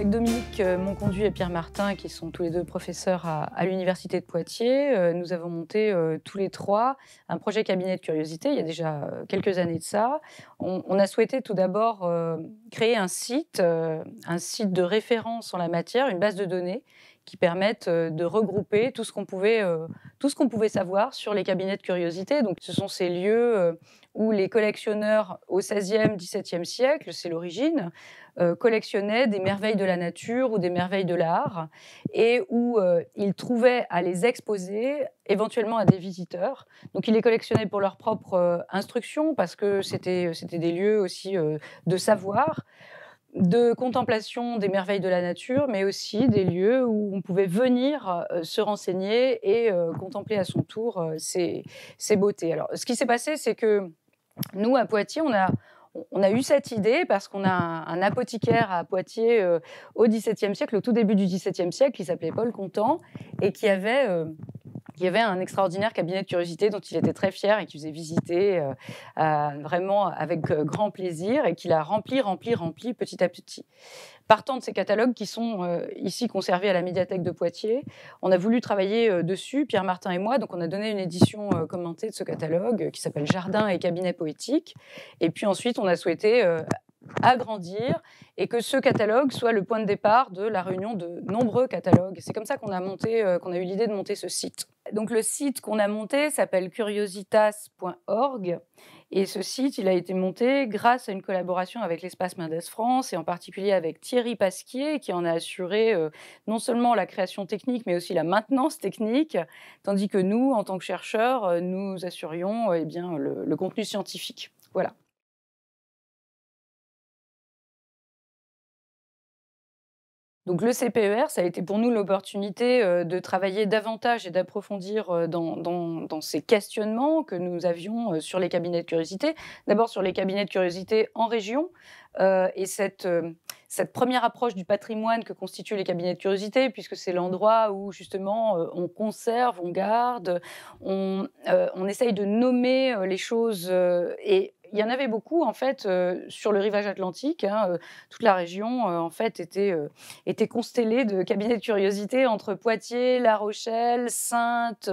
Avec Dominique Monconduit et Pierre Martin, qui sont tous les deux professeurs à l'Université de Poitiers, nous avons monté tous les trois un projet cabinet de curiosité il y a déjà quelques années de ça. On a souhaité tout d'abord créer un site de référence en la matière, une base de données qui permette de regrouper tout ce qu'on pouvait savoir sur les cabinets de curiosité. Donc, ce sont ces lieux où les collectionneurs au XVIe, XVIIe siècle, c'est l'origine, collectionnaient des merveilles de la nature ou des merveilles de l'art et où ils trouvaient à les exposer éventuellement à des visiteurs. Donc ils les collectionnaient pour leur propre instruction parce que c'était des lieux aussi de savoir, de contemplation des merveilles de la nature, mais aussi des lieux où on pouvait venir se renseigner et contempler à son tour ces beautés. Alors ce qui s'est passé, c'est que nous, à Poitiers, on a eu cette idée parce qu'on a un apothicaire à Poitiers au XVIIe siècle, au tout début du XVIIe siècle, qui s'appelait Paul Contant et qui avait un extraordinaire cabinet de curiosité dont il était très fier et qu'il faisait visiter vraiment avec grand plaisir et qu'il a rempli petit à petit. Partant de ces catalogues qui sont ici conservés à la médiathèque de Poitiers, on a voulu travailler dessus, Pierre Martin et moi, donc on a donné une édition commentée de ce catalogue qui s'appelle Jardin et cabinet poétique. Et puis ensuite, on a souhaité agrandir et que ce catalogue soit le point de départ de la réunion de nombreux catalogues. C'est comme ça qu'on a eu l'idée de monter ce site. Donc le site qu'on a monté s'appelle curiositas.org et ce site, il a été monté grâce à une collaboration avec l'Espace Mendes France et en particulier avec Thierry Pasquier qui en a assuré non seulement la création technique mais aussi la maintenance technique, tandis que nous, en tant que chercheurs, nous assurions le contenu scientifique. Voilà. Donc le CPER, ça a été pour nous l'opportunité de travailler davantage et d'approfondir dans ces questionnements que nous avions sur les cabinets de curiosité. D'abord sur les cabinets de curiosité en région et cette première approche du patrimoine que constituent les cabinets de curiosité, puisque c'est l'endroit où justement on conserve, on garde, on essaye de nommer les choses et il y en avait beaucoup en fait sur le rivage atlantique. Toute la région en fait était constellée de cabinets de curiosité entre Poitiers, La Rochelle, Saintes,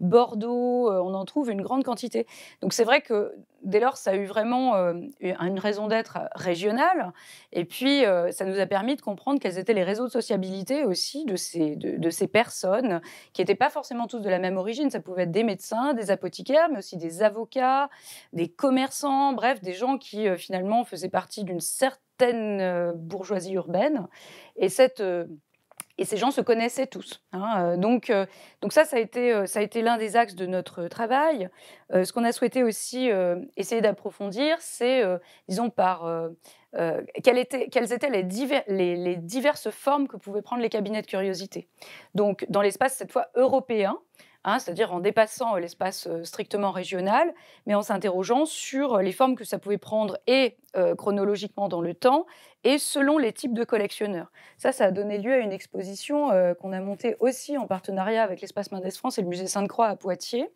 Bordeaux. On en trouve une grande quantité. Donc c'est vrai que dès lors, ça a eu vraiment une raison d'être régionale. Et puis, ça nous a permis de comprendre quels étaient les réseaux de sociabilité aussi de ces personnes qui n'étaient pas forcément tous de la même origine. Ça pouvait être des médecins, des apothicaires, mais aussi des avocats, des commerçants, bref, des gens qui finalement faisaient partie d'une certaine bourgeoisie urbaine. Et ces gens se connaissaient tous. Donc ça a été l'un des axes de notre travail. Ce qu'on a souhaité aussi essayer d'approfondir, c'est, disons, quelles étaient les diverses formes que pouvaient prendre les cabinets de curiosité. Donc, dans l'espace, cette fois, européen, c'est-à-dire en dépassant l'espace strictement régional, mais en s'interrogeant sur les formes que ça pouvait prendre et chronologiquement dans le temps et selon les types de collectionneurs. Ça a donné lieu à une exposition qu'on a montée aussi en partenariat avec l'Espace Mendes France et le Musée Sainte-Croix à Poitiers.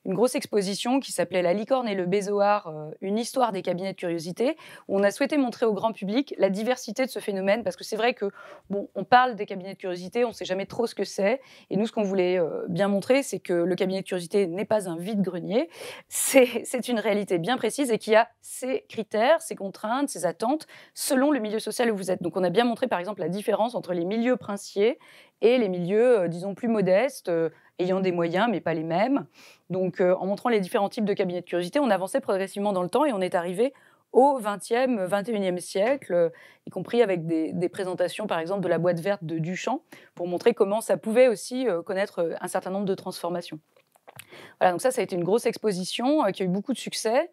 Une grosse exposition qui s'appelait La licorne et le bézoard, une histoire des cabinets de curiosité, où on a souhaité montrer au grand public la diversité de ce phénomène, parce que c'est vrai que, on parle des cabinets de curiosité, on ne sait jamais trop ce que c'est, et nous, ce qu'on voulait bien montrer, c'est que le cabinet de curiosité n'est pas un vide-grenier, c'est une réalité bien précise et qui a ses critères, ses contraintes, ses attentes, selon le milieu social où vous êtes. Donc on a bien montré, par exemple, la différence entre les milieux princiers et les milieux, disons, plus modestes, ayant des moyens, mais pas les mêmes. Donc, en montrant les différents types de cabinets de curiosité, on avançait progressivement dans le temps et on est arrivé au XXe, XXIe siècle, y compris avec des présentations, par exemple, de la boîte verte de Duchamp, pour montrer comment ça pouvait aussi connaître un certain nombre de transformations. Voilà, donc ça a été une grosse exposition qui a eu beaucoup de succès.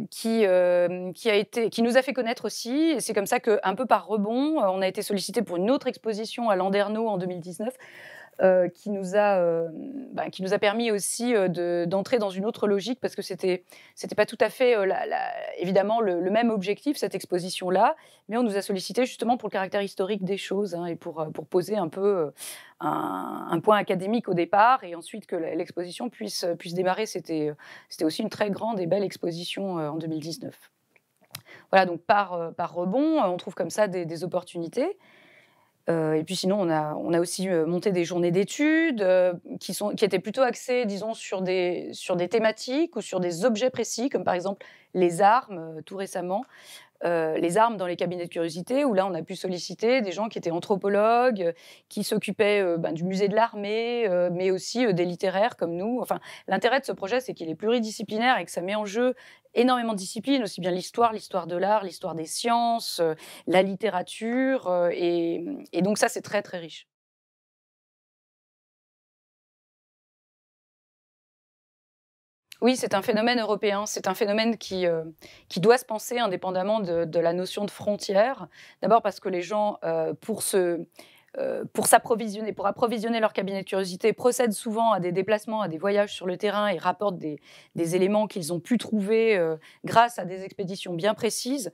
Qui nous a fait connaître aussi, et c'est comme ça qu'un peu par rebond, on a été sollicité pour une autre exposition à Landerneau en 2019, qui nous a permis aussi d'entrer dans une autre logique, parce que c'était pas tout à fait évidemment le même objectif, cette exposition-là, mais on nous a sollicité justement pour le caractère historique des choses et pour poser un peu un point académique au départ, et ensuite que l'exposition puisse démarrer. C'était aussi une très grande et belle exposition en 2019. Voilà, donc par rebond, on trouve comme ça des opportunités. Et puis sinon, on a aussi, monté des journées d'études, qui étaient plutôt axées, disons, sur des thématiques ou sur des objets précis, comme par exemple les armes, tout récemment. Les armes dans les cabinets de curiosité, où là, on a pu solliciter des gens qui étaient anthropologues, qui s'occupaient, du musée de l'armée, mais aussi, des littéraires comme nous. Enfin, l'intérêt de ce projet, c'est qu'il est pluridisciplinaire et que ça met en jeu énormément de disciplines, aussi bien l'histoire de l'art, l'histoire des sciences, la littérature, et donc ça, c'est très, très riche. Oui, c'est un phénomène européen. C'est un phénomène qui doit se penser indépendamment de la notion de frontière. D'abord parce que les gens, pour approvisionner leur cabinet de curiosité, procèdent souvent à des déplacements, à des voyages sur le terrain et rapportent des éléments qu'ils ont pu trouver, grâce à des expéditions bien précises.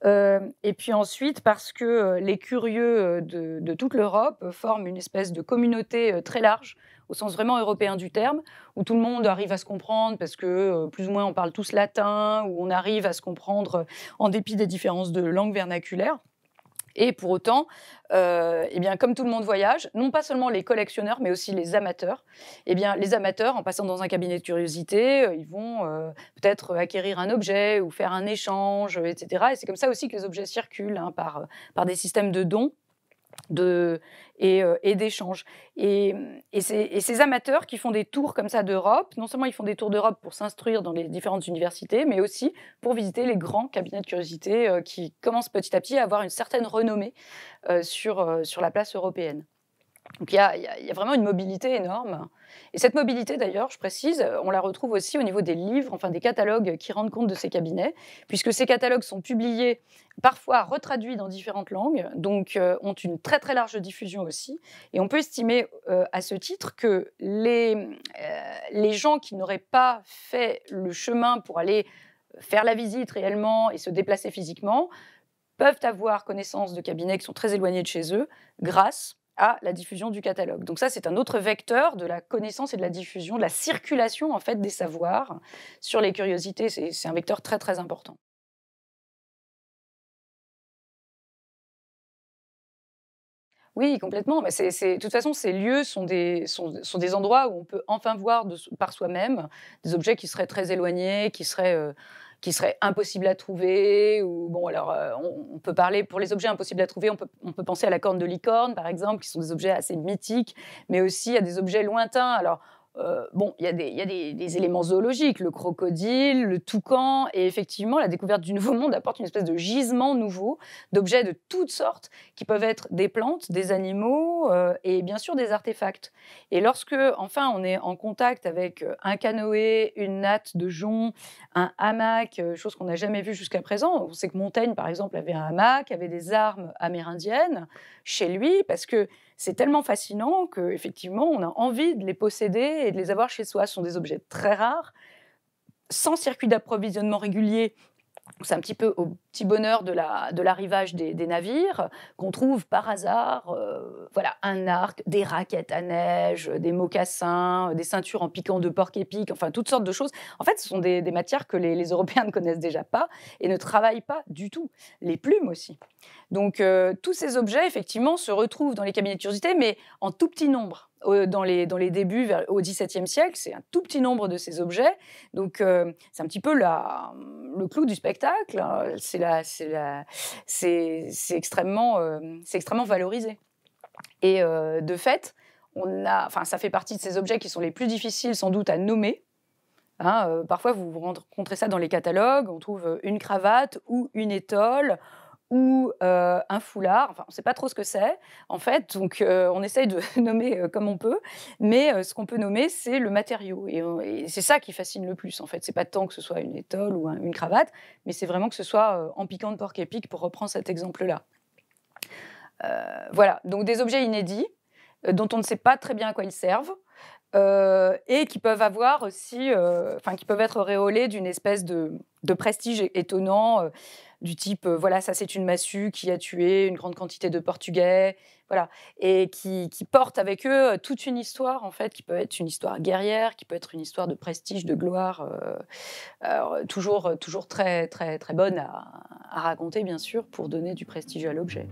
Et puis ensuite parce que, les curieux, de toute l'Europe, forment une espèce de communauté, très large, au sens vraiment européen du terme, où tout le monde arrive à se comprendre parce que, plus ou moins on parle tous latin, où on arrive à se comprendre, en dépit des différences de langue vernaculaire. Et pour autant, eh bien, comme tout le monde voyage, non pas seulement les collectionneurs, mais aussi les amateurs. Eh bien, les amateurs, en passant dans un cabinet de curiosité, ils vont, peut-être acquérir un objet ou faire un échange, et cetera. Et c'est comme ça aussi que les objets circulent, hein, par des systèmes de dons de et d'échanges. Et ces amateurs qui font des tours comme ça d'Europe, non seulement ils font des tours d'Europe pour s'instruire dans les différentes universités, mais aussi pour visiter les grands cabinets de curiosité, qui commencent petit à petit à avoir une certaine renommée, sur la place européenne. Donc il y a vraiment une mobilité énorme. Et cette mobilité d'ailleurs, je précise, on la retrouve aussi au niveau des livres, enfin des catalogues qui rendent compte de ces cabinets, puisque ces catalogues sont publiés, parfois retraduits dans différentes langues, donc ont une très, très large diffusion aussi. Et on peut estimer, à ce titre que les gens qui n'auraient pas fait le chemin pour aller faire la visite réellement et se déplacer physiquement, peuvent avoir connaissance de cabinets qui sont très éloignés de chez eux grâce à la diffusion du catalogue. Donc ça, c'est un autre vecteur de la connaissance et de la diffusion, de la circulation en fait des savoirs sur les curiosités. C'est un vecteur très très important. Oui, complètement. Bah, de toute façon, ces lieux sont des endroits où on peut enfin voir par soi-même des objets qui seraient très éloignés, qui seraient impossibles à trouver. Ou bon, alors, on peut parler pour les objets impossibles à trouver, on peut penser à la corne de licorne, par exemple, qui sont des objets assez mythiques, mais aussi à des objets lointains. Alors, bon, il y a des éléments zoologiques, le crocodile, le toucan, et effectivement, la découverte du Nouveau Monde apporte une espèce de gisement nouveau d'objets de toutes sortes, qui peuvent être des plantes, des animaux, et bien sûr des artefacts. Et lorsque, enfin, on est en contact avec, un canoë, une natte de jonc, un hamac, chose qu'on n'a jamais vue jusqu'à présent. On sait que Montaigne, par exemple, avait un hamac, avait des armes amérindiennes chez lui, parce que c'est tellement fascinant qu'effectivement, on a envie de les posséder et de les avoir chez soi. Ce sont des objets très rares, sans circuit d'approvisionnement régulier. C'est un petit peu au petit bonheur de l'arrivage des navires qu'on trouve par hasard, voilà, un arc, des raquettes à neige, des mocassins, des ceintures en piquant de porc-épic, enfin toutes sortes de choses. En fait, ce sont des matières que les Européens ne connaissent déjà pas et ne travaillent pas du tout. Les plumes aussi. Donc tous ces objets, effectivement, se retrouvent dans les cabinets de curiosité, mais en tout petit nombre. Dans les débuts, au XVIIe siècle, c'est un tout petit nombre de ces objets. Donc, c'est un petit peu le clou du spectacle, hein. C'est extrêmement valorisé. Et de fait, enfin, ça fait partie de ces objets qui sont les plus difficiles sans doute à nommer. Hein, parfois, vous rencontrez ça dans les catalogues, on trouve une cravate ou une étole ou un foulard, enfin on ne sait pas trop ce que c'est en fait, donc on essaye de nommer, comme on peut, mais ce qu'on peut nommer, c'est le matériau, et c'est ça qui fascine le plus en fait. C'est pas tant que ce soit une étole ou une cravate, mais c'est vraiment que ce soit, en piquant de porc-épic, pour reprendre cet exemple-là. Voilà, donc des objets inédits, dont on ne sait pas très bien à quoi ils servent, et qui peuvent avoir aussi, enfin qui peuvent être auréolés d'une espèce de prestige étonnant. du type, voilà, ça c'est une massue qui a tué une grande quantité de Portugais, voilà, et qui portent avec eux, toute une histoire en fait, qui peut être une histoire guerrière, qui peut être une histoire de prestige, de gloire, alors, toujours très, très, très bonne à raconter bien sûr pour donner du prestige à l'objet.